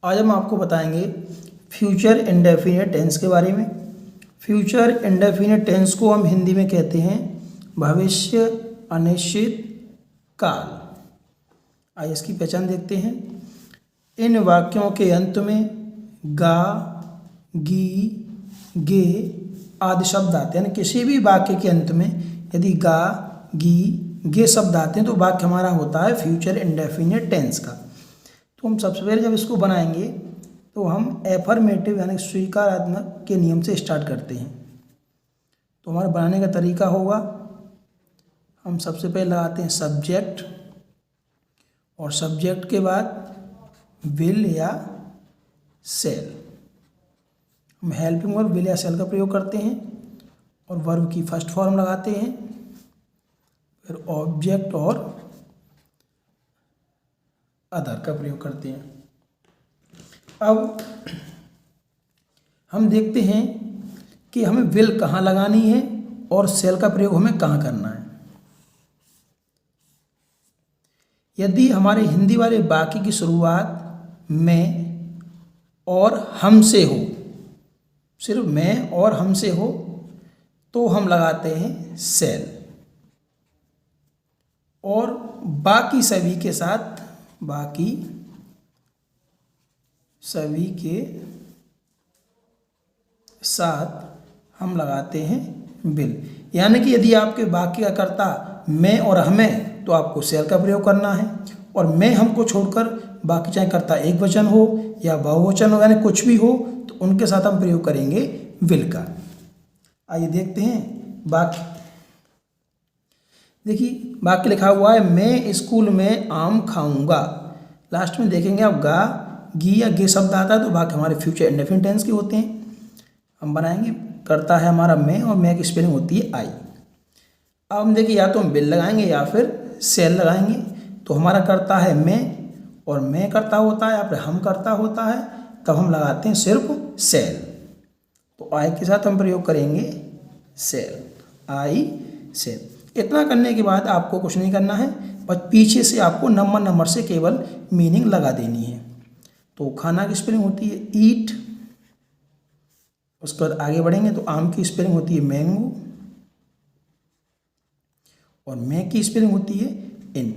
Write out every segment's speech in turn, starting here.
आज हम आपको बताएंगे फ्यूचर इंडेफिनिट टेंस के बारे में। फ्यूचर इंडेफिनिट टेंस को हम हिंदी में कहते हैं भविष्य अनिश्चित काल। आइए इसकी पहचान देखते हैं। इन वाक्यों के अंत में गा, गी, गे आदि शब्द आते हैं। यानी किसी भी वाक्य के अंत में यदि गा, गी, गे शब्द आते हैं तो वाक्य हमारा होता है फ्यूचर इंडेफिनिट टेंस का। तो हम सबसे पहले जब इसको बनाएंगे तो हम एफर्मेटिव यानी स्वीकारात्मक के नियम से स्टार्ट करते हैं। तो हमारा बनाने का तरीका होगा, हम सबसे पहले लगाते हैं सब्जेक्ट और सब्जेक्ट के बाद विल या सेल। हम हेल्पिंग वर्ब विल या सेल का प्रयोग करते हैं और वर्ब की फर्स्ट फॉर्म लगाते हैं, फिर ऑब्जेक्ट और अदर का प्रयोग करते हैं। अब हम देखते हैं कि हमें विल कहाँ लगानी है और सेल का प्रयोग हमें कहाँ करना है। यदि हमारे हिंदी वाले वाक्य की शुरुआत मैं और हमसे हो, सिर्फ मैं और हमसे हो, तो हम लगाते हैं सेल। और बाकी सभी के साथ हम लगाते हैं विल। यानी कि यदि आपके वाक्य का कर्ता मैं और हमें तो आपको सेल का प्रयोग करना है, और मैं हमको छोड़कर बाकी चाहे कर्ता एक वचन हो या बहुवचन हो यानी कुछ भी हो तो उनके साथ हम प्रयोग करेंगे विल का। आइए देखते हैं वाक्य। देखिए वाक्य लिखा हुआ है मैं स्कूल में आम खाऊंगा। लास्ट में देखेंगे आप गा, गी या गे शब्द आता है तो वाक्य हमारे फ्यूचर इंडेफिनिट टेंस के होते हैं। हम बनाएंगे, करता है हमारा मैं और मैं की स्पेलिंग होती है आई। अब हम देखिए या तो हम विल लगाएंगे या फिर सेल लगाएंगे। तो हमारा करता है मैं और मैं करता होता है या फिर हम करता होता है, तब हम लगाते हैं सिर्फ सेल। तो आई के साथ हम प्रयोग करेंगे सेल, आई सेल। इतना करने के बाद आपको कुछ नहीं करना है, बस पीछे से आपको नंबर से केवल मीनिंग लगा देनी है। तो खाना की स्पेलिंग होती है ईट, उसके बाद आगे बढ़ेंगे तो आम की स्पेलिंग होती है मैंगो और मैं की स्पेलिंग होती है इन।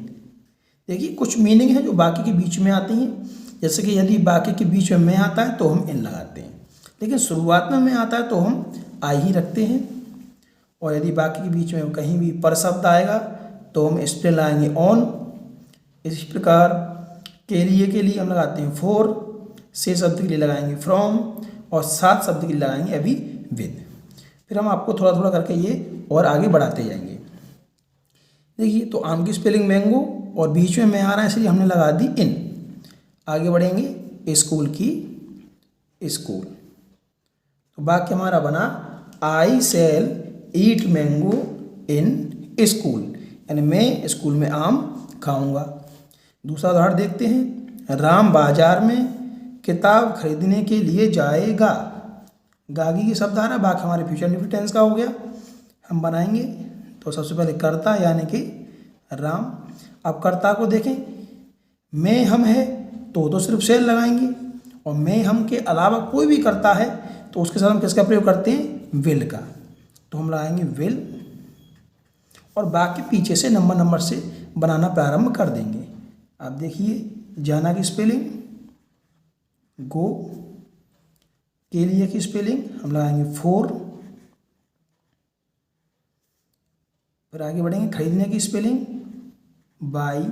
देखिए कुछ मीनिंग है जो बाकी के बीच में आती हैं, जैसे कि यदि बाकी के बीच में मैं आता है तो हम इन लगाते हैं, लेकिन शुरुआत में मैं आता है तो हम आई ही रखते हैं। और यदि बाकी के बीच में कहीं भी पर शब्द आएगा तो हम इस पर लगाएंगे ऑन। इस प्रकार के लिए हम लगाते हैं फॉर, से शब्द के लिए लगाएंगे फ्रॉम और सात शब्द के लिए लगाएंगे अभी विद। फिर हम आपको थोड़ा थोड़ा करके ये और आगे बढ़ाते जाएंगे। देखिए तो आम की स्पेलिंग मैंगो और बीच में मैं आ रहा है इसलिए हमने लगा दी इन। आगे बढ़ेंगे स्कूल की स्कूल। तो वाक्य हमारा बना I shall eat mango in school, यानी मैं स्कूल में आम खाऊंगा। दूसरा उदाहरण देखते हैं। राम बाजार में किताब खरीदने के लिए जाएगा। गागी की शब्द आ रहा है, वाक्य हमारे फ्यूचर इंडेफिनिट टेंस का हो गया। हम बनाएंगे तो सबसे पहले कर्ता यानी कि राम। अब कर्ता को देखें, मैं हम है तो सिर्फ सेल लगाएंगे, और मैं हम के अलावा कोई भी कर्ता है तो उसके साथ हम किसका प्रयोग करते हैं विल का। तो हम लगाएंगे विल और बाकी पीछे से नंबर से बनाना प्रारंभ कर देंगे। आप देखिए जाना की स्पेलिंग गो, के लिए की स्पेलिंग हम लगाएंगे फोर। फिर आगे बढ़ेंगे खरीदने की स्पेलिंग बाई,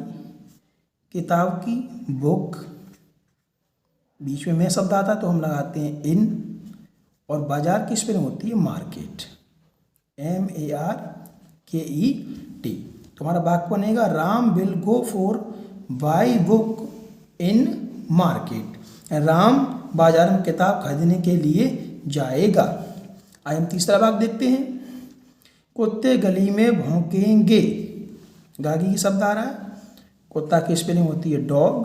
किताब की बुक, बीच में मैं शब्द आता तो हम लगाते हैं इन, और बाजार की स्पेलिंग होती है मार्केट, MARKET। तो हमारा वाक्य बनेगा Ram will go for by book in market. Ram बाजार में किताब खरीदने के लिए जाएगा। आइए हम तीसरा वाक्य देखते हैं। कुत्ते गली में भौंकेंगे। गागी की शब्द आ रहा है, कुत्ता की स्पेलिंग होती है डॉग।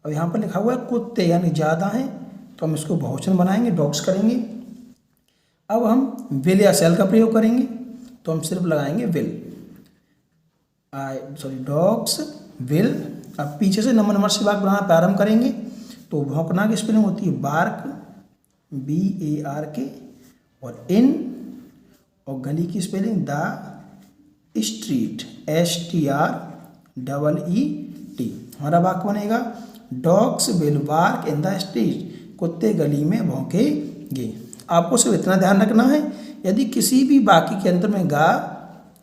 और यहाँ पर लिखा हुआ है कुत्ते यानी ज़्यादा हैं तो हम इसको बहुवचन बनाएंगे, डॉग्स करेंगे। अब हम विल या सेल का प्रयोग करेंगे तो हम सिर्फ लगाएंगे विल, डॉग्स विल। अब पीछे से नंबर से वाक्य बनाना प्रारंभ करेंगे तो भौंकना की स्पेलिंग होती है बार्क, BARK, और इन और गली की स्पेलिंग द स्ट्रीट, STREET। हमारा वाक्य बनेगा dogs will bark in the street, कुत्ते गली में भौंकेंगे। आपको सिर्फ इतना ध्यान रखना है, यदि किसी भी वाक्य के अंदर में गा,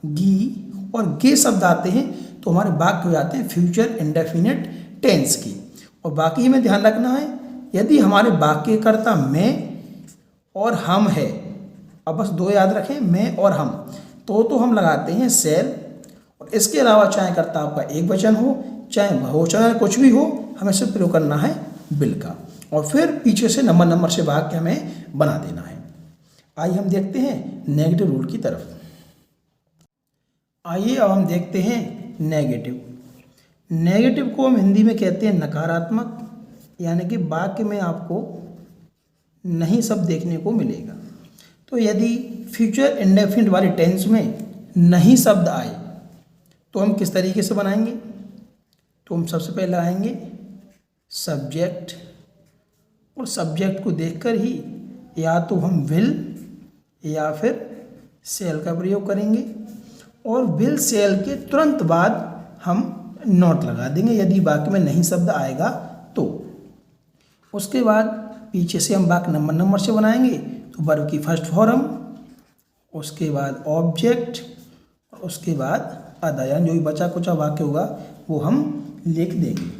गी और गे शब्द आते हैं तो हमारे वाक्य हो जाते हैं फ्यूचर इंडेफिनिट टेंस की। और बाकी हमें ध्यान रखना है, यदि हमारे वाक्यकर्ता मैं और हम है, अब बस दो याद रखें, मैं और हम, तो हम लगाते हैं सेल। और इसके अलावा चाहे कर्ता आपका एक वचन हो, चाहे बहुवचन, कुछ भी हो, हमें सिर्फ प्रयोग करना है विल का, और फिर पीछे से नंबर से वाक्य हमें बना देना है। आइए हम देखते हैं नेगेटिव रूल की तरफ। आइए अब हम देखते हैं नेगेटिव। नेगेटिव को हम हिंदी में कहते हैं नकारात्मक, यानी कि वाक्य में आपको नहीं शब्द देखने को मिलेगा। तो यदि फ्यूचर इंडेफिनिट वाले टेंस में नहीं शब्द आए तो हम किस तरीके से बनाएंगे? तो हम सबसे पहले आएंगे सब्जेक्ट, और सब्जेक्ट को देखकर ही या तो हम विल या फिर सेल का प्रयोग करेंगे, और विल सेल के तुरंत बाद हम नॉट लगा देंगे यदि वाक्य में नहीं शब्द आएगा तो। उसके बाद पीछे से हम वाक्य नंबर से बनाएंगे, तो वर्ब की फर्स्ट फॉर्म, उसके बाद ऑब्जेक्ट, और उसके बाद अदर, यानी जो भी बचा कुचा वाक्य होगा वो हम लिख देंगे।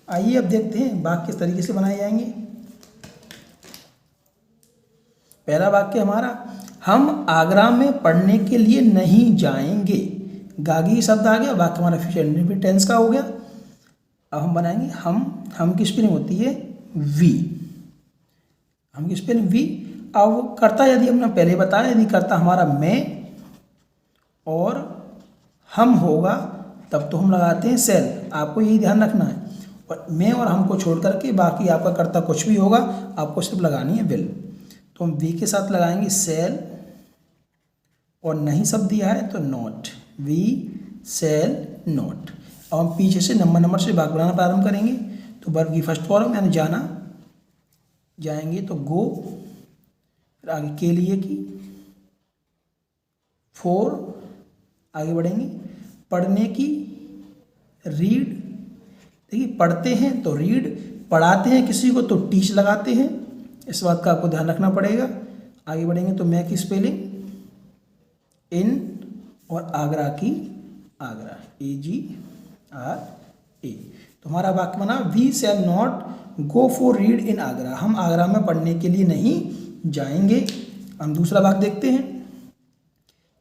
आइए अब देखते हैं वाक्य किस तरीके से बनाए जाएंगे। पहला वाक्य हमारा, हम आगरा में पढ़ने के लिए नहीं जाएंगे। गागी शब्द आ गया, वाक्य हमारा फ्यूचर इंडेफिनिट टेंस का हो गया। अब हम बनाएंगे हम की स्पेलिंग होती है वी, हम की स्पेलिंग वी। अब कर्ता यदि हमने पहले बताया, यदि कर्ता हमारा मैं और हम होगा तब तो हम लगाते हैं सेल, आपको यही ध्यान रखना है। और मैं और हम को छोड़ करके बाकी आपका कर्ता कुछ भी होगा, आपको सिर्फ लगानी है विल। तो हम वी के साथ लगाएंगे सेल, और नहीं शब्द दिया है तो नॉट, वी सेल नॉट। अब हम पीछे से नंबर से वाक्य बनाना प्रारंभ करेंगे। तो वर्ब की फर्स्ट फॉर्म यानी जाना, जाएंगे तो गो, फिर आगे के लिए की, फोर, आगे बढ़ेंगे पढ़ने की, रीड। देखिए पढ़ते हैं तो रीड, पढ़ाते हैं किसी को तो टीच लगाते हैं, इस बात का आपको ध्यान रखना पड़ेगा। आगे बढ़ेंगे तो मैं की स्पेलिंग इन, और आगरा की आगरा, AGRA। तो हमारा वाक्य बना we shall not go for read in Agra, हम आगरा में पढ़ने के लिए नहीं जाएंगे। हम दूसरा वाक्य देखते हैं,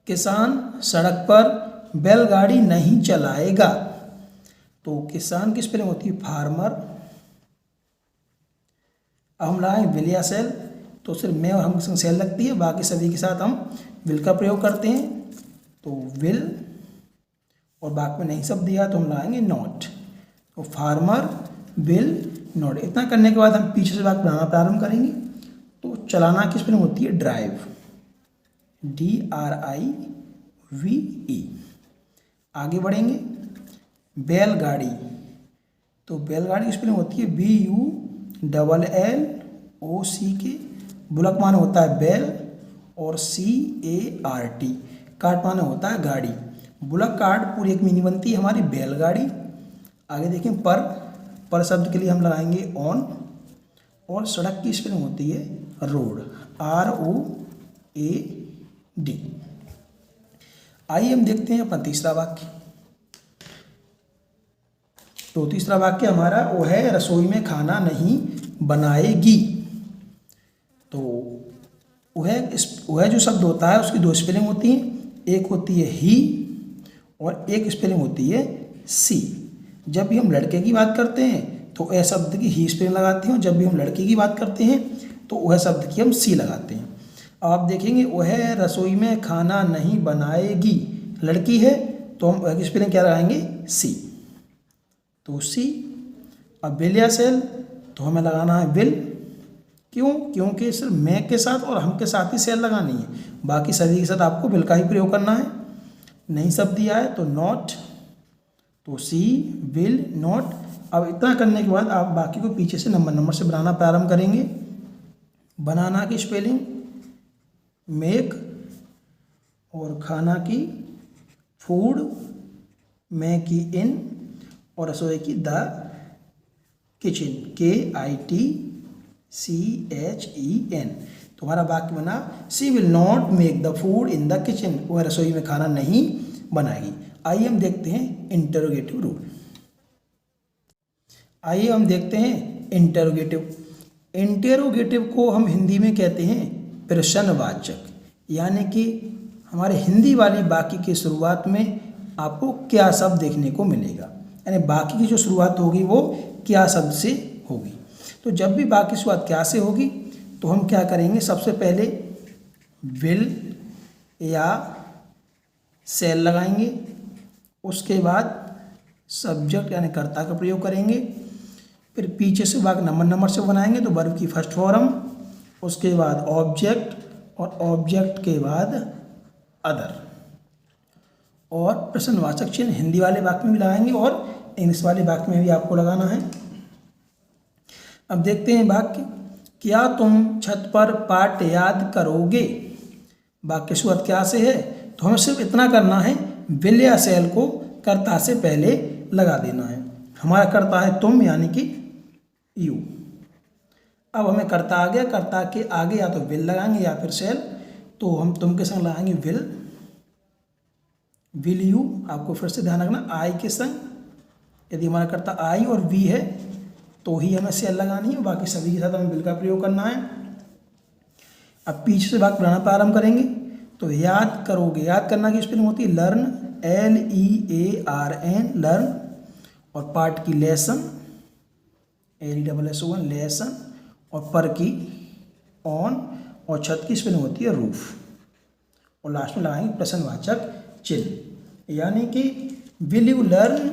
किसान सड़क पर बैलगाड़ी नहीं चलाएगा। तो किसान की स्पेलिंग होती है फार्मर। अब हम लाए विल या सेल, तो सिर्फ मैं और हम के संग सेल लगती है, बाकी सभी के साथ हम विल का प्रयोग करते हैं। तो विल, और वाक्य में नहीं शब्द दिया तो हम लाएंगे नॉट, तो फार्मर विल नॉट। इतना करने के बाद हम पीछे से वाक्य बनाना प्रारंभ करेंगे। तो चलाना की स्पेलिंग होती है ड्राइव, DRIVE। आगे बढ़ेंगे बैलगाड़ी, तो बैलगाड़ी की स्पेलिंग होती है BULLOCK। बुलक माने होता है बैल, और CART, कार्ट माने होता है गाड़ी। बुलक कार्ट पूरी एक मीनिंग बनती है हमारी बैलगाड़ी। आगे देखें पर शब्द के लिए हम लगाएंगे ऑन, और सड़क की स्पेलिंग होती है रोड, ROAD। आइए हम देखते हैं अपना तीसरा वाक्य। तो तीसरा वाक्य हमारा वो है रसोई में खाना नहीं बनाएगी। तो वह जो शब्द होता है उसकी दो स्पेलिंग होती हैं, एक होती है ही और एक स्पेलिंग होती है सी। जब भी हम लड़के की बात करते हैं तो वह शब्द की ही स्पेलिंग लगाते हैं, और जब भी हम लड़की की बात करते हैं तो वह शब्द की हम सी लगाते हैं। अब आप देखेंगे वह रसोई में खाना नहीं बनाएगी, लड़की है तो हम वह की स्पेलिंग क्या लगाएंगे? सी। तो सी। अब विल या सेल, तो हमें लगाना है विल। क्यों? क्योंकि सिर्फ मैं के साथ और हम के साथ ही सेल लगानी है, बाकी सभी के साथ आपको विल का ही प्रयोग करना है। नहीं शब्द दिया है तो नॉट, तो सी विल नॉट। अब इतना करने के बाद आप बाकी को पीछे से नंबर से बनाना प्रारंभ करेंगे। बनाना की स्पेलिंग मेक, और खाना की फूड, मैं की इन, और रसोई की द किचन, KITCHEN। तुम्हारा वाक्य बना she will not make the food in the kitchen, वह रसोई में खाना नहीं बनाएगी। आइए हम देखते हैं इंटरोगेटिव रूल। आइए हम देखते हैं इंटरोगेटिव। इंटरोगेटिव को हम हिंदी में कहते हैं प्रश्नवाचक, यानी कि हमारे हिंदी वाली वाक्य की शुरुआत में आपको क्या शब्द देखने को मिलेगा, यानी वाक्य की जो शुरुआत होगी वो क्या शब्द से होगी। तो जब भी वाक्य की शुरुआत क्या से होगी तो हम क्या करेंगे, सबसे पहले विल या सेल लगाएंगे, उसके बाद सब्जेक्ट यानी कर्ता का प्रयोग करेंगे, फिर पीछे से वाक्य नंबर से बनाएंगे तो वर्ब की फर्स्ट फॉर्म, उसके बाद ऑब्जेक्ट, और ऑब्जेक्ट के बाद अदर, और प्रश्नवाचक चिन्ह हिंदी वाले वाक्य में भी लगाएंगे और इंग्लिश वाले वाक्य में भी आपको लगाना है। अब देखते हैं वाक्य, क्या तुम छत पर पाठ याद करोगे। वाक्य शुरुआत क्या से है, तो हमें सिर्फ इतना करना है, विल या सेल को कर्ता से पहले लगा देना है। हमारा कर्ता है तुम, यानी कि यू। अब हमें कर्ता आ गया, कर्ता के आगे या तो विल लगाएंगे या फिर सेल, तो हम तुम के संग लगाएंगे विल यू। आपको फिर से ध्यान रखना, आई के संग यदि हमारा कर्ता आई और वी है तो ही हमें सेल लगानी है, बाकी सभी के साथ हमें विल का प्रयोग करना है। अब पीछे से वाक्य बनाना प्रारंभ करेंगे, तो याद करोगे, याद करना की स्पेलिंग होती है लर्न, LEARN, लर्न, और पार्ट की लेसन, LESSON, लेसन, और पर की ऑन, और छत की स्पेलिंग होती है रूफ, और लास्ट में लगाएंगे प्रश्नवाचक चिन्ह, यानी कि will you learn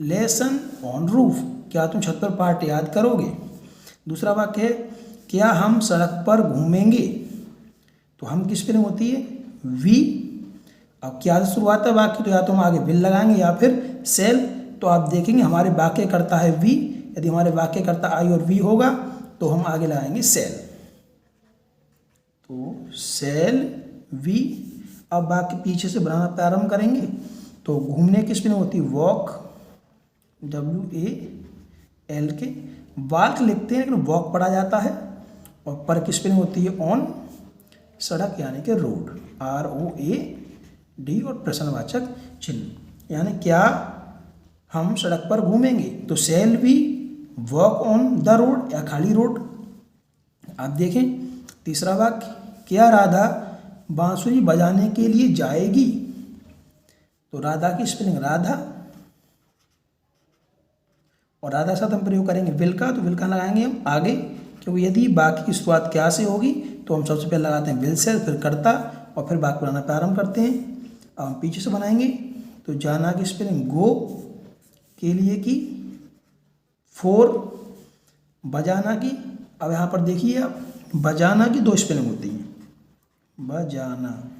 lesson on roof, क्या तुम छत पर पाठ याद करोगे। दूसरा वाक्य है, क्या हम सड़क पर घूमेंगे, तो हम की स्पेलिंग होती है वी। अब क्या से शुरुआत है वाक्य, तो या तो हम आगे विल लगाएंगे या फिर सेल, तो आप देखेंगे हमारे वाक्य करता है वी, यदि हमारे वाक्य करता आई और वी होगा तो हम आगे लगाएंगे सेल, तो सेल वी। अब वाक्य पीछे से बनाना प्रारंभ करेंगे, तो घूमने की स्पेलिंग होती है वॉक, WAL के, वॉक लिखते हैं लेकिन वॉक पढ़ा जाता है, और पर की स्पेलिंग होती है ऑन, सड़क यानी कि रोड, ROAD, और प्रश्नवाचक चिन्ह, यानी क्या हम सड़क पर घूमेंगे, तो shall we walk on the road या खाली रोड। आप देखें तीसरा वाक्य, क्या राधा बांसुरी बजाने के लिए जाएगी, तो राधा की स्पेलिंग राधा, और राधा साथ हम प्रयोग करेंगे विल का, तो विल का लगाएंगे हम आगे, क्योंकि यदि वाक्य की शुरुआत क्या से होगी तो हम सबसे पहले लगाते हैं विल से, फिर कर्ता, और फिर वाक्य बनाना प्रारंभ करते हैं। अब हम पीछे से बनाएंगे, तो जाना की स्पेलिंग गो, के लिए की, फोर, बजाना की, अब यहाँ पर देखिए आप, बजाना की दो स्पेलिंग होती हैं, बजाना,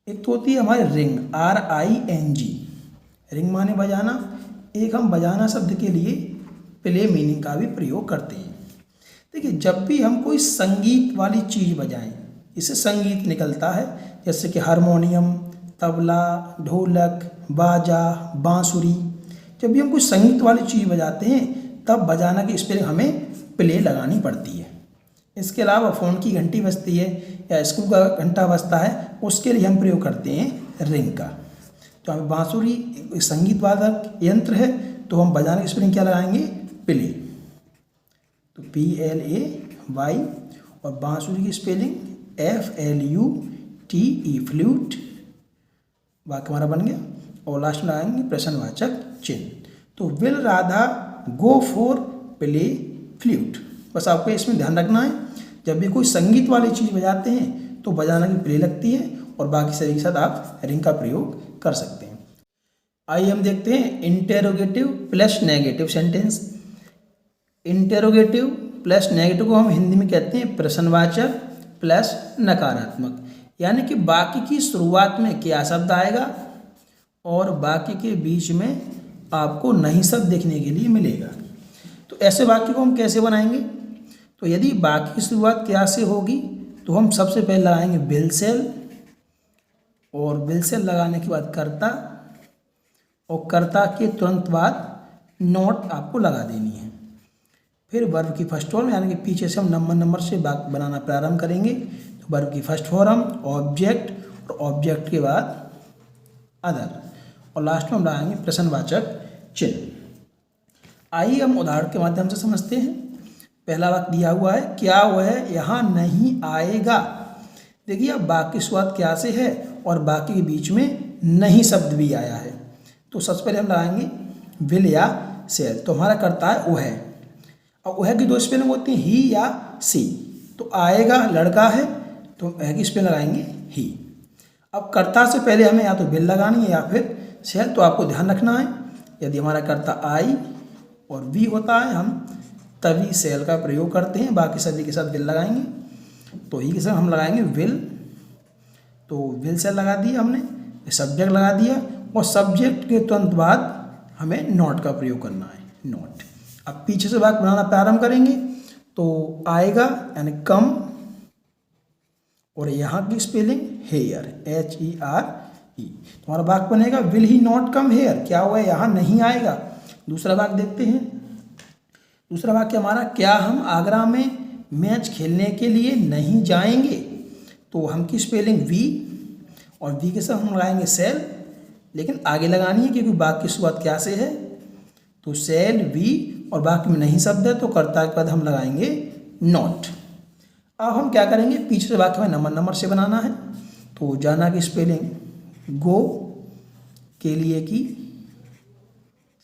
एक तो होती है हमारी रिंग, RING, रिंग माने बजाना, एक हम बजाना शब्द के लिए प्ले मीनिंग का भी प्रयोग करते हैं। देखिए जब भी हम कोई संगीत वाली चीज़ बजाएं, इससे संगीत निकलता है, जैसे कि हारमोनियम, तबला, ढोलक, बाजा, बांसुरी, जब भी हम कोई संगीत वाली चीज़ बजाते हैं तब बजाना की स्पेलिंग हमें प्ले लगानी पड़ती है। इसके अलावा फ़ोन की घंटी बजती है या स्कूल का घंटा बजता है, उसके लिए हम प्रयोग करते हैं रिंग का। तो हमें बांसुरी संगीत वादक यंत्र है, तो हम बजाने की स्पेलिंग क्या लगाएंगे, प्ले, तो PLAY, और बांसुरी की स्पेलिंग FLUTE, फ्लूट। वाक्य हमारा बन गया, और लास्ट में लगाएंगे प्रश्नवाचक चिन्ह। तो will Radha go for play flute. बस आपको इसमें ध्यान रखना है, जब भी कोई संगीत वाली चीज़ बजाते हैं तो बजाना की प्ले लगती है, और बाकी सभी के साथ आप रिंग का प्रयोग कर सकते हैं। आइए हम देखते हैं interrogative plus negative sentence. Interrogative plus negative को हम हिंदी में कहते हैं प्रश्नवाचक प्लस नकारात्मक, यानी कि वाक्य की शुरुआत में क्या शब्द आएगा और वाक्य के बीच में आपको नहीं शब्द देखने के लिए मिलेगा। तो ऐसे वाक्य को हम कैसे बनाएंगे? तो यदि वाक्य की शुरुआत क्या से होगी तो हम सबसे पहले लगाएंगे विल सेल, और विल सेल लगाने के बाद कर्ता, और कर्ता के तुरंत बाद नॉट आपको लगा देनी है। फिर वर्ब की फर्स्ट फॉर्म यानी कि पीछे से हम नंबर से वाक्य बनाना प्रारंभ करेंगे। तो वर्ब की फर्स्ट फॉर्म ऑब्जेक्ट, और ऑब्जेक्ट के बाद अदर, और लास्ट में हम लगाएंगे प्रश्नवाचक चिन्ह। आइए हम उदाहरण के माध्यम से समझते हैं। पहला वाक्य दिया हुआ है, क्या वह यहाँ नहीं आएगा। देखिए अब वाक्य की शुरुआत क्या से है और वाक्य के बीच में नहीं शब्द भी आया है। तो सबसे पहले हम लगाएंगे विल या सेल। तो हमारा कर्ता है वह, और वह की दो स्पेलिंग होती हैं ही या सी। तो आएगा लड़का है तो वह की स्पेलिंग लगाएंगे ही। अब कर्ता से पहले हमें या तो विल लगानी है या फिर सेल। तो आपको ध्यान रखना है यदि हमारा कर्ता आई और वी होता है हम तभी सेल का प्रयोग करते हैं, बाकी सभी के साथ विल लगाएंगे। तो ही के साथ हम लगाएंगे विल। तो विल सेल लगा दिया हमने, सब्जेक्ट लगा दिया, और सब्जेक्ट के तुरंत बाद हमें नॉट का प्रयोग करना है, नॉट। अब पीछे से वाक्य बनाना प्रारंभ करेंगे। तो आएगा यानी कम, और यहाँ की स्पेलिंग हेयर, HERE। तुम्हारा वाक्य बनेगा will he not come here, क्या हुआ यहाँ नहीं आएगा। दूसरा वाक्य देखते हैं। दूसरा वाक्य हमारा, क्या हम आगरा में मैच खेलने के लिए नहीं जाएंगे। तो हम की स्पेलिंग वी, और वी के साथ हम लगाएंगे सेल, लेकिन आगे लगानी है क्योंकि वाक्य की शुरुआत क्या से है। तो सेल वी, और वाक्य में नहीं शब्द है तो कर्ता के बाद हम लगाएंगे नॉट। अब हम क्या करेंगे, पीछे से वाक्य में नंबर से बनाना है। तो जाना की स्पेलिंग गो, के लिए की,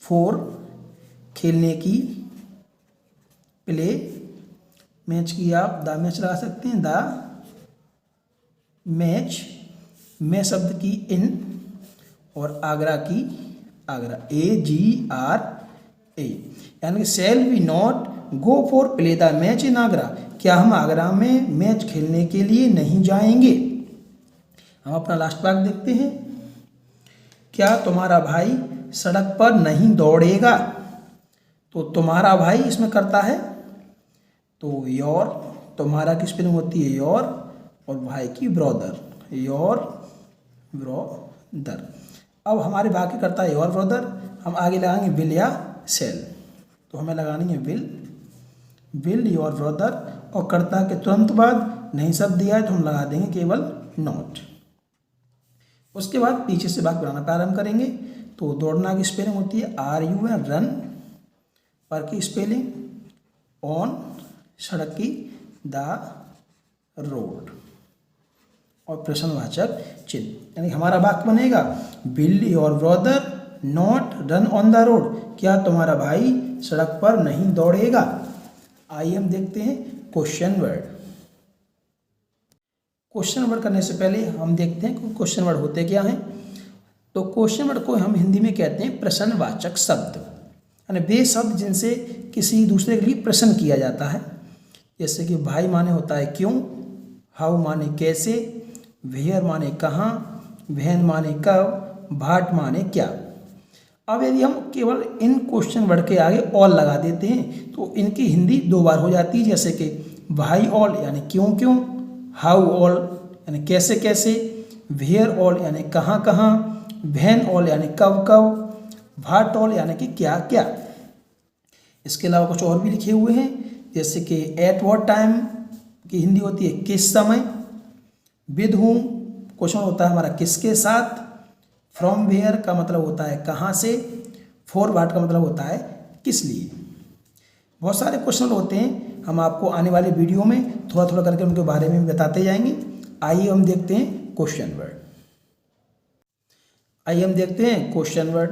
फोर खेलने की, प्ले, मैच की आप द मैच लगा सकते हैं, द मैच, मैं शब्द की इन, और आगरा की आगरा, AGRA। यानी कि shall we not go for play the match in Agra, क्या हम आगरा में मैच खेलने के लिए नहीं जाएंगे। हम अपना लास्ट वाक्य देखते हैं। क्या तुम्हारा भाई सड़क पर नहीं दौड़ेगा। तो तुम्हारा भाई इसमें करता है तो योर, तुम्हारा की स्पेलिंग होती है योर, और भाई की ब्रदर, योर ब्रदर। अब हमारे बाकी करता है योर ब्रदर, हम आगे लगाएंगे विल या सेल। तो हमें लगानी है विल योर ब्रदर, और कर्ता के तुरंत बाद नहीं शब्द दिया है तो हम लगा देंगे केवल नॉट। उसके बाद पीछे से वाक्य बनाना प्रारंभ करेंगे। तो दौड़ना की स्पेलिंग होती है RU है रन, पर की स्पेलिंग ऑन, सड़क की द रोड, और प्रश्नवाचक चिन्ह। यानी हमारा वाक्य बनेगा will your brother not run on the road, क्या तुम्हारा भाई सड़क पर नहीं दौड़ेगा। आइए हम देखते हैं क्वेश्चन वर्ड। क्वेश्चन वर्ड करने से पहले हम देखते हैं कि क्वेश्चन वर्ड होते क्या हैं। तो क्वेश्चन वर्ड को हम हिंदी में कहते हैं प्रश्नवाचक शब्द, यानी वे शब्द जिनसे किसी दूसरे के लिए प्रश्न किया जाता है। जैसे कि भाई माने होता है क्यों, हाउ माने कैसे, वेयर माने कहाँ, वहन माने कब, भाट माने क्या। अब यदि हम केवल इन क्वेश्चन वर्ड के आगे ऑल लगा देते हैं तो इनकी हिंदी दो बार हो जाती है। जैसे कि भाई ऑल यानी क्यों क्यों, हाउ ऑल यानी कैसे कैसे, वेयर ऑल यानी कहाँ कहाँ, वहन ऑल यानी कब कब, भाट ऑल यानी कि क्या क्या। इसके अलावा कुछ और भी लिखे हुए हैं, जैसे कि एट व्हाट टाइम की हिंदी होती है किस समय, विद हुम क्वेश्चन होता है हमारा किसके साथ, फ्रॉम वेयर का मतलब होता है कहाँ से, फॉर व्हाट का मतलब होता है किस लिए। बहुत सारे क्वेश्चन होते हैं, हम आपको आने वाले वीडियो में थोड़ा थोड़ा करके उनके बारे में बताते जाएंगे। आइए हम देखते हैं क्वेश्चन वर्ड। आइए हम देखते हैं क्वेश्चन वर्ड।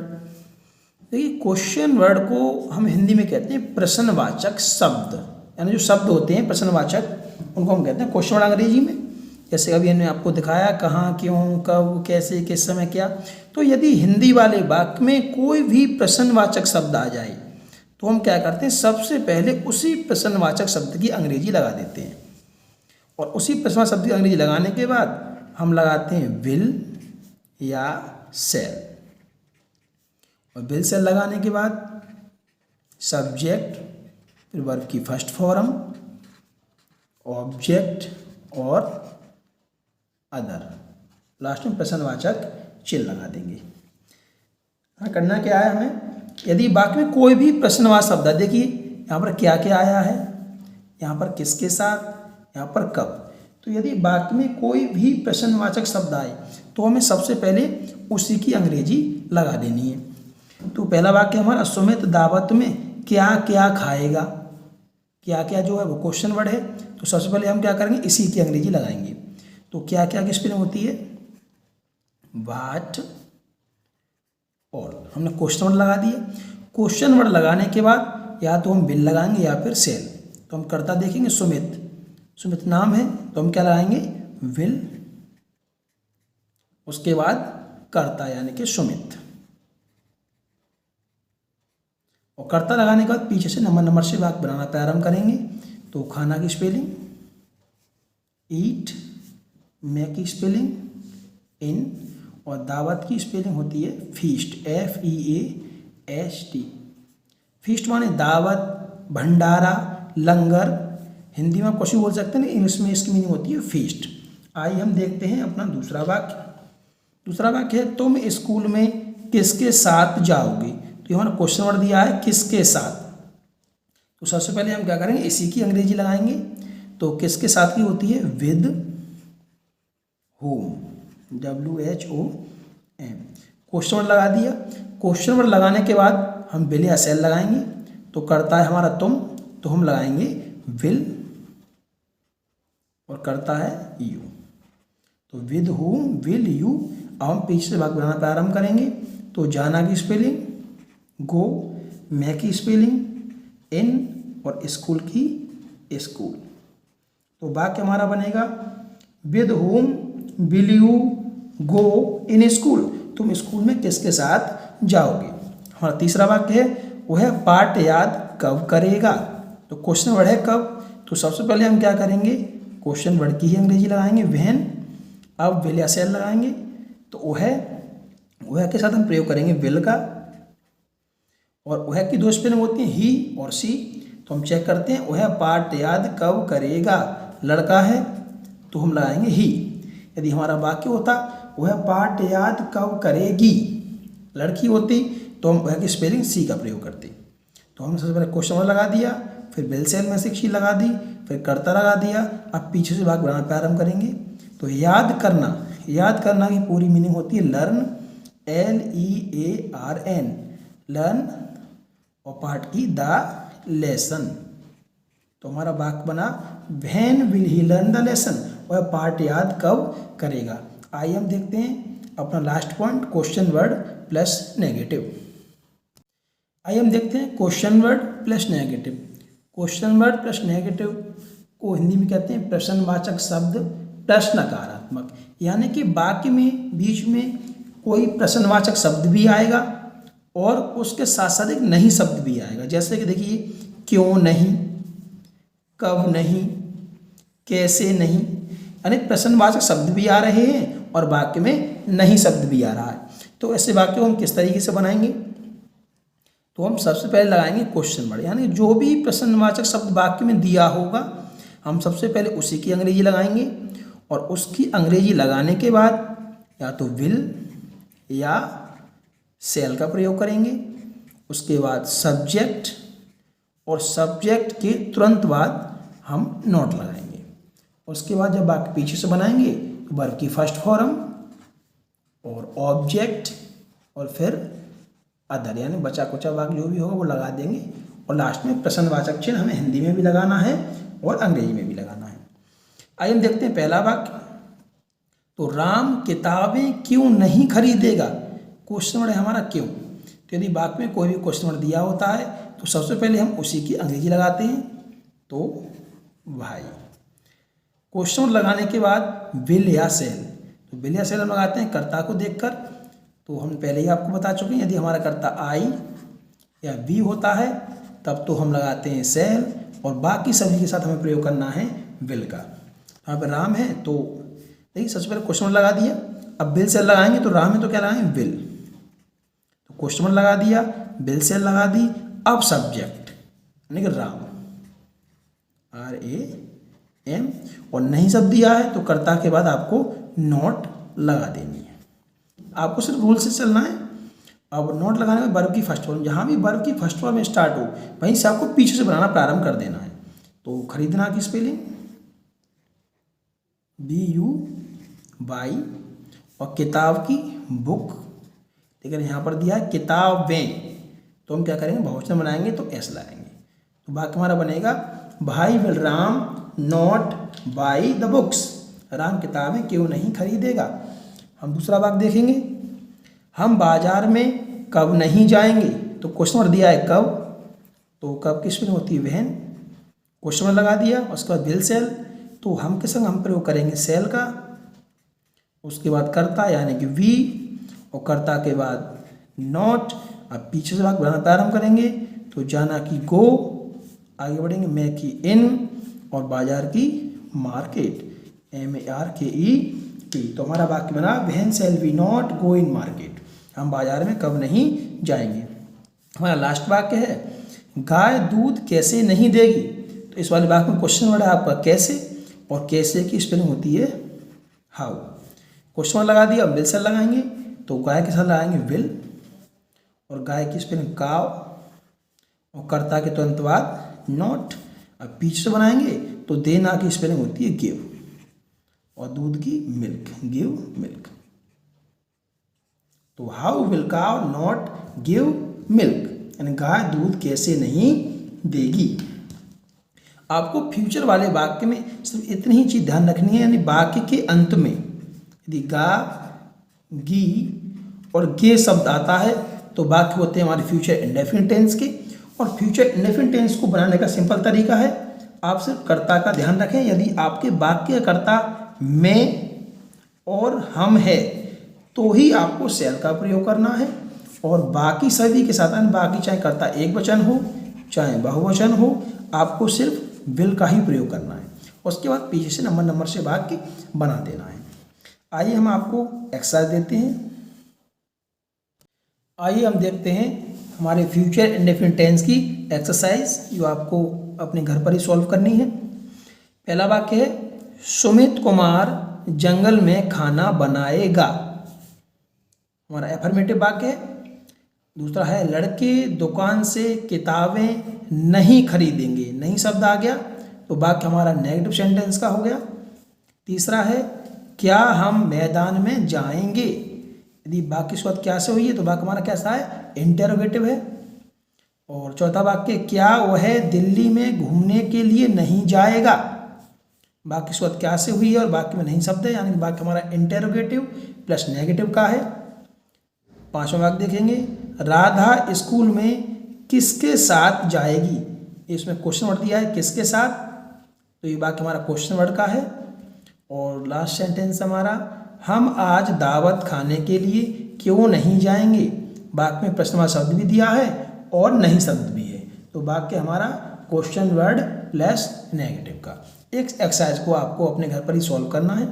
देखिए क्वेश्चन वर्ड को हम हिंदी में कहते हैं प्रश्नवाचक शब्द, यानी जो शब्द होते हैं प्रश्नवाचक उनको हम कहते हैं क्वेश्चन वर्ड अंग्रेजी में। जैसे अभी हमने आपको दिखाया कहाँ क्यों कब कैसे किस समय क्या। तो यदि हिंदी वाले वाक्य में कोई भी प्रश्नवाचक शब्द आ जाए तो हम क्या करते हैं, सबसे पहले उसी प्रश्नवाचक शब्द की अंग्रेजी लगा देते हैं, और उसी प्रश्नवाचक शब्द की अंग्रेजी लगाने के बाद हम लगाते हैं विल या सेल, और विल सेल लगाने के बाद सब्जेक्ट, फिर वर्ब की फर्स्ट फॉर्म, ऑब्जेक्ट और अदर, लास्ट में प्रश्नवाचक चिन्ह लगा देंगे। हाँ, करना क्या है हमें, यदि वाक्य में कोई भी प्रश्नवाचक शब्द है, देखिए यहाँ पर क्या क्या आया है, यहाँ पर किसके साथ, यहाँ पर कब। तो यदि वाक्य में कोई भी प्रश्नवाचक शब्द आए तो हमें सबसे पहले उसी की अंग्रेजी लगा देनी है। तो पहला वाक्य हमारा सुमित दावत में क्या क्या खाएगा, क्या क्या जो है वो क्वेश्चन वर्ड है, तो सबसे पहले हम क्या करेंगे, इसी की अंग्रेजी लगाएंगे। तो क्या क्या की स्पेलिंग होती है, वाट ऑल, हमने क्वेश्चन वर्ड लगा दिया। क्वेश्चन वर्ड लगाने के बाद या तो हम विल लगाएंगे या फिर सेल। तो हम कर्ता देखेंगे सुमित, सुमित नाम है तो हम क्या लगाएंगे, विल, उसके बाद कर्ता यानी कि सुमित, और कर्ता लगाने के बाद पीछे से नंबर से वाक्य बनाना प्रारंभ करेंगे। तो खाना की स्पेलिंग ईट, मैं की स्पेलिंग इन, और दावत की स्पेलिंग होती है फीस्ट, FEAST। फीस्ट माने दावत, भंडारा, लंगर, हिंदी में कुछ भी बोल सकते हैं, इंग्लिश में इसकी मीनिंग होती है फीस्ट। आइए हम देखते हैं अपना दूसरा वाक्य। दूसरा वाक्य है तुम स्कूल में किसके साथ जाओगे। तो हमारा क्वेश्चन वर्ड दिया है किसके साथ, तो सबसे पहले हम क्या करेंगे, इसी की अंग्रेजी लगाएंगे। तो किसके साथ की होती है, with home, WHOM। Question word लगा दिया। क्वेश्चन वर्ड लगाने के बाद हम विल या सेल लगाएंगे। तो करता है हमारा तुम, तो हम लगाएंगे विल, और करता है यू, तो विद होम, विल, यू। अब हम पीछे से वाक्य बनाना प्रारंभ करेंगे। तो जाना की स्पेलिंग गो, मैं की स्पेलिंग इन, और स्कूल की स्कूल। तो वाक्य हमारा बनेगा with home will you go in school, तुम स्कूल में किसके साथ जाओगे। हमारा तीसरा वाक्य है वह पाठ याद कब करेगा। तो क्वेश्चन वर्ड है कब, तो सबसे पहले हम क्या करेंगे, क्वेश्चन वर्ड की ही अंग्रेजी लगाएंगे व्हेन। अब विल या सेल लगाएंगे। तो वह के साथ हम प्रयोग करेंगे विल का, और वह की दो स्पेलिंग होती हैं ही और सी। तो हम चेक करते हैं, वह पाठ याद कब करेगा, लड़का है तो हम लगाएंगे ही। यदि हमारा वाक्य होता वह पाठ याद कब करेगी, लड़की होती तो हम वह की स्पेलिंग सी का प्रयोग करते। तो हमने सबसे पहले क्वेश्चन वर्ड लगा दिया, फिर विल सेल में से सी लगा दी, फिर कर्ता लगा दिया। अब पीछे से वाक्य बनाना प्रारंभ करेंगे। तो याद करना, याद करना की पूरी मीनिंग होती है लर्न, LEARN, लर्न, और पाठ की द लेसन। तो हमारा वाक्य बना when will he learn the lesson, वह पाठ याद कब करेगा। आइए हम देखते हैं अपना last point, question word plus negative. आइए हम देखते हैं question word plus negative. Question word plus negative को हिंदी में कहते हैं प्रश्नवाचक शब्द प्लस नकारात्मक, यानी कि वाक्य में बीच में कोई प्रश्नवाचक शब्द भी आएगा और उसके साथ साथ एक नहीं शब्द भी आएगा। जैसे कि देखिए क्यों नहीं, कब नहीं, कैसे नहीं, यानी प्रश्नवाचक शब्द भी आ रहे हैं और वाक्य में नहीं शब्द भी आ रहा है। तो ऐसे वाक्य को हम किस तरीके से बनाएंगे, तो हम सबसे पहले लगाएंगे क्वेश्चन वर्ड, यानी जो भी प्रश्नवाचक शब्द वाक्य में दिया होगा हम सबसे पहले उसी की अंग्रेजी लगाएंगे, और उसकी अंग्रेजी लगाने के बाद या तो विल या सेल का प्रयोग करेंगे। उसके बाद सब्जेक्ट, और सब्जेक्ट के तुरंत बाद हम नॉट लगाएंगे। उसके बाद जब वाक्य पीछे से बनाएंगे तो वर्ब की फर्स्ट फॉर्म और ऑब्जेक्ट और फिर अदर, यानी बचा कुचा वाक्य जो भी होगा वो लगा देंगे, और लास्ट में प्रश्नवाचक चिन्ह हमें हिंदी में भी लगाना है और अंग्रेजी में भी लगाना है। आइए हम देखते हैं पहला वाक्य। तो राम किताबें क्यों नहीं खरीदेगा, क्वेश्चन वर्ड है हमारा क्यों। तो यदि वाक्य में कोई भी क्वेश्चन वर्ड दिया होता है तो सबसे पहले हम उसी की अंग्रेजी लगाते हैं। तो भाई, क्वेश्चन वर्ड लगाने के बाद विल या सेल, तो विल या सेल हम लगाते हैं कर्ता को देखकर। तो हम पहले ही आपको बता चुके हैं, यदि हमारा कर्ता आई या वी होता है तब तो हम लगाते हैं सेल, और बाकी सभी के साथ हमें प्रयोग करना है विल का। यहाँ पर राम है तो देखिए सबसे पहले क्वेश्चन वर्ड लगा दिया, अब विल सेल लगाएंगे। तो राम है तो क्या लगाएंगे विल, तो क्वेश्चन मार्क लगा दिया, विल सेल लगा दी। अब सब्जेक्ट यानी कि राम, RAM, और नहीं शब्द दिया है तो कर्ता के बाद आपको नॉट लगा देनी है। आपको सिर्फ रूल से चलना है। अब नॉट लगाने में वर्ब की फर्स्ट फॉर्म, जहाँ भी वर्ब की फर्स्ट फॉर्म स्टार्ट हो वहीं से आपको पीछे से बनाना प्रारंभ कर देना है। तो खरीदना की स्पेलिंग BUY, और किताब की बुक, लेकिन यहाँ पर दिया है किताबें, तो हम क्या करेंगे, बहुवचन बनाएंगे तो S लाएंगे। तो वाक्य हमारा बनेगा भाई will Ram not by the books, Ram किताबें क्यों नहीं खरीदेगा। हम दूसरा वाक्य देखेंगे, हम बाजार में कब नहीं जाएंगे, तो क्वेश्चन मार्क दिया है कब, तो कब की स्पेलिंग होती है व्हेन, क्वेश्चन मार्क लगा दिया, उसके बाद विल सेल, तो हम के संग हम प्रयोग करेंगे सेल का, उसके बाद कर्ता यानी कि वी, और कर्ता के बाद नॉट। अब पीछे से वाक्य बनाना प्रारंभ करेंगे, तो जाना की गो, आगे बढ़ेंगे, मैं की इन, और बाजार की मार्केट, MARKET। तो हमारा वाक्य बना when shall we not go in market, हम बाजार में कब नहीं जाएंगे। हमारा लास्ट वाक्य है गाय दूध कैसे नहीं देगी, तो इस वाले वाक्य में क्वेश्चन वर्ड है आपका कैसे, और कैसे की स्पेलिंग होती है हाउ। क्वेश्चन लगा दिया, विल सेल लगाएंगे, तो गाय के साथ लगाएंगे विल, और गाय की स्पेलिंग काव, और कर्ता के तुरंत बाद नॉट। अब पीछे से बनाएंगे तो देना की स्पेलिंग होती है गिव, और दूध की मिल्क, गिव मिल्क। तो हाउ विल काव नॉट गिव मिल्क, यानी गाय दूध कैसे नहीं देगी। आपको फ्यूचर वाले वाक्य में सिर्फ इतनी ही चीज ध्यान रखनी है, यानी वाक्य के अंत में यदि गा, गी और गे शब्द आता है तो वाक्य होते हैं हमारे फ्यूचर इंडेफिनिट टेंस के। और फ्यूचर इंडेफिनिट टेंस को बनाने का सिंपल तरीका है, आप सिर्फ कर्ता का ध्यान रखें। यदि आपके वाक्य का कर्ता मैं और हम है तो ही आपको सेल का प्रयोग करना है, और बाकी सभी के साथ, बाकी चाहे कर्ता एक वचन हो चाहे बहुवचन हो, आपको सिर्फ विल का ही प्रयोग करना है। उसके बाद पीछे से नंबर से वाक्य बना देना है। आइए हम आपको एक्सरसाइज देते हैं। आइए हम देखते हैं हमारे फ्यूचर इंडेफिनिट टेंस की एक्सरसाइज, जो आपको अपने घर पर ही सॉल्व करनी है। पहला वाक्य है सुमित कुमार जंगल में खाना बनाएगा, हमारा एफर्मेटिव वाक्य है। दूसरा है लड़के दुकान से किताबें नहीं खरीदेंगे, नहीं शब्द आ गया तो वाक्य हमारा नेगेटिव सेंटेंस का हो गया। तीसरा है क्या हम मैदान में जाएंगे, यदि वाक्य की शुरुआत क्या से हुई है तो वाक्य हमारा कैसा है, इंटेरोगेटिव है। और चौथा वाक्य क्या वह दिल्ली में घूमने के लिए नहीं जाएगा, वाक्य की शुरुआत क्या से हुई है और वाक्य में नहीं शब्द है, यानी वाक्य हमारा इंटेरोगेटिव प्लस नेगेटिव का है। पांचवा वाक्य देखेंगे राधा स्कूल में किसके साथ जाएगी, इसमें क्वेश्चन वर्ड दिया है किसके साथ, तो ये वाक्य हमारा क्वेश्चन वर्ड का है। और लास्ट सेंटेंस हमारा हम आज दावत खाने के लिए क्यों नहीं जाएंगे, वाक्य में प्रश्नवाचक शब्द भी दिया है और नहीं शब्द भी है, तो वाक्य हमारा क्वेश्चन वर्ड प्लस नेगेटिव का। एक एक्सरसाइज को आपको अपने घर पर ही सॉल्व करना है।